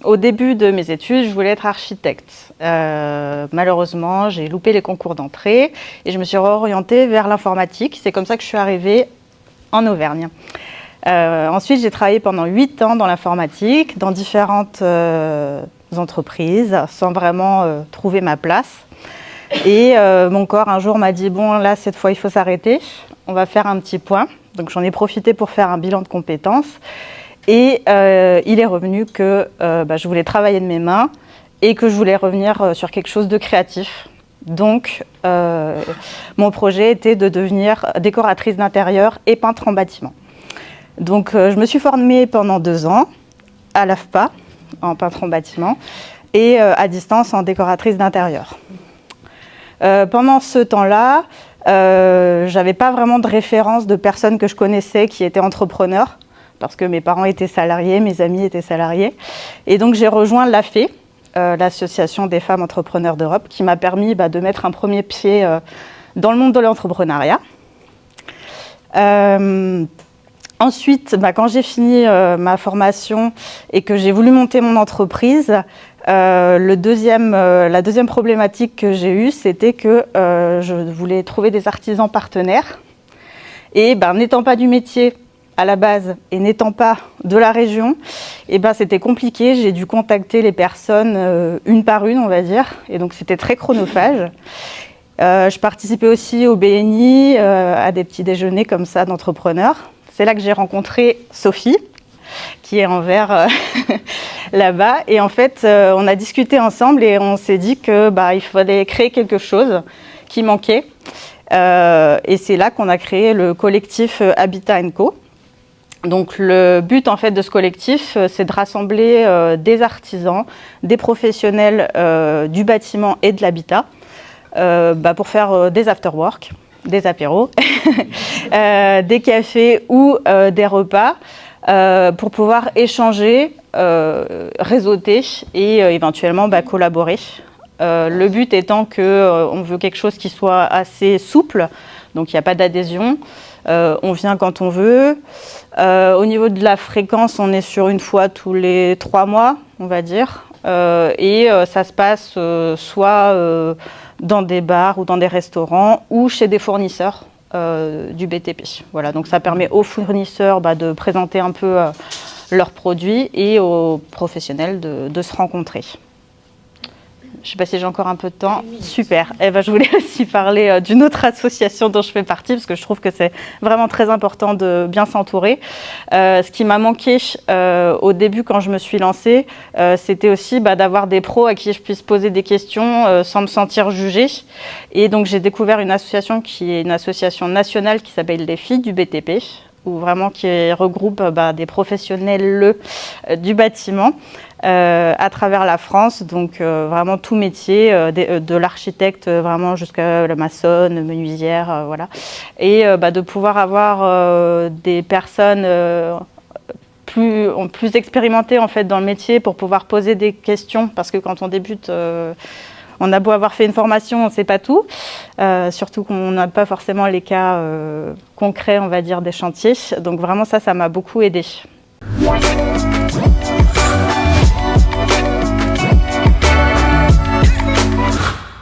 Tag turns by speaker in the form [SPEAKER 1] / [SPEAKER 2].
[SPEAKER 1] au début de mes études, je voulais être architecte. Malheureusement, j'ai loupé les concours d'entrée et je me suis réorientée vers l'informatique. C'est comme ça que je suis arrivée en Auvergne. Ensuite, j'ai travaillé pendant 8 ans dans l'informatique, dans différentes entreprises, sans vraiment trouver ma place. Et mon corps, un jour, m'a dit « Bon, là, cette fois, il faut s'arrêter. On va faire un petit point. » Donc, j'en ai profité pour faire un bilan de compétences. Et il est revenu que je voulais travailler de mes mains et que je voulais revenir sur quelque chose de créatif. Donc, mon projet était de devenir décoratrice d'intérieur et peintre en bâtiment. Donc, je me suis formée pendant 2 ans à l'AFPA, en peintre en bâtiment, et à distance en décoratrice d'intérieur. Pendant ce temps-là, j'avais pas vraiment de référence de personnes que je connaissais qui étaient entrepreneurs, parce que mes parents étaient salariés, mes amis étaient salariés. Et donc j'ai rejoint l'AFE, l'Association des femmes entrepreneurs d'Europe, qui m'a permis de mettre un premier pied dans le monde de l'entrepreneuriat. Ensuite, quand j'ai fini ma formation et que j'ai voulu monter mon entreprise, la deuxième problématique que j'ai eue, c'était que je voulais trouver des artisans partenaires. Et n'étant pas du métier à la base et n'étant pas de la région, c'était compliqué. J'ai dû contacter les personnes une par une, on va dire. Et donc, c'était très chronophage. Je participais aussi au BNI, à des petits déjeuners comme ça d'entrepreneurs. C'est là que j'ai rencontré Sophie, qui est en vert là-bas. Et en fait, on a discuté ensemble et on s'est dit qu'il fallait créer quelque chose qui manquait. Et c'est là qu'on a créé le collectif Habitat & Co. Donc le but en fait de ce collectif, c'est de rassembler des artisans, des professionnels du bâtiment et de l'habitat pour faire des after-work, des apéros, des cafés ou des repas pour pouvoir échanger, réseauter et éventuellement collaborer. Le but étant qu'on veut quelque chose qui soit assez souple, donc il n'y a pas d'adhésion, on vient quand on veut. Au niveau de la fréquence, on est sur une fois tous les 3 mois, on va dire. Et ça se passe soit dans des bars ou dans des restaurants ou chez des fournisseurs du BTP. Voilà, donc ça permet aux fournisseurs de présenter un peu leurs produits et aux professionnels de se rencontrer. Je ne sais pas si j'ai encore un peu de temps. Super. Je voulais aussi parler d'une autre association dont je fais partie, parce que je trouve que c'est vraiment très important de bien s'entourer. Ce qui m'a manqué au début quand je me suis lancée, c'était aussi d'avoir des pros à qui je puisse poser des questions sans me sentir jugée. Et donc j'ai découvert une association qui est une association nationale qui s'appelle les Filles du BTP, qui regroupe des professionnels du bâtiment à travers la France, donc vraiment tout métier, de l'architecte vraiment jusqu'à la maçonne, menuisière, voilà. Et de pouvoir avoir des personnes plus expérimentées en fait dans le métier pour pouvoir poser des questions, parce que quand on débute, on a beau avoir fait une formation, on ne sait pas tout, surtout qu'on n'a pas forcément les cas concrets, on va dire, des chantiers. Donc vraiment ça m'a beaucoup aidée.